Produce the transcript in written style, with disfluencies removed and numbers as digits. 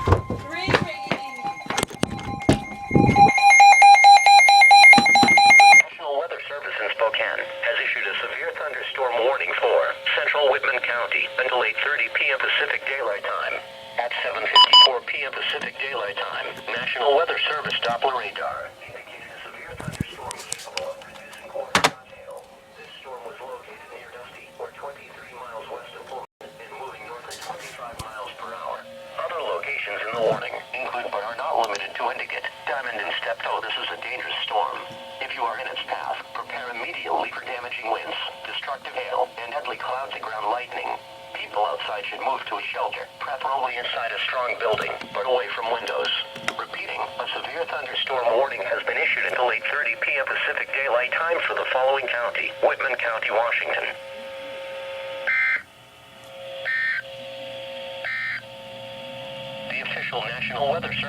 National Weather Service in Spokane has issued a severe thunderstorm warning for central Whitman County until 8:30 p.m. Pacific Daylight Time. At 7:54 p.m. Pacific Daylight Time, National Weather Service Doppler radar indicated a severe thunderstorm was capable of producing horizontal hail. This storm was located near Dusty, or 23 miles west of Pullman, and moving north at 25 miles per hour. Other locations in the warning include but are not limited to Endicott, Diamond, and Steptoe. This is a dangerous storm. If you are in its path, prepare immediately for damaging winds, destructive hail, and deadly cloud-to-ground lightning. People outside should move to a shelter, preferably inside a strong building, but away from windows. Repeating, a severe thunderstorm warning has been issued until 8:30 p.m. Pacific Daylight Time for the following county: Whitman County, Washington. The official National Weather Service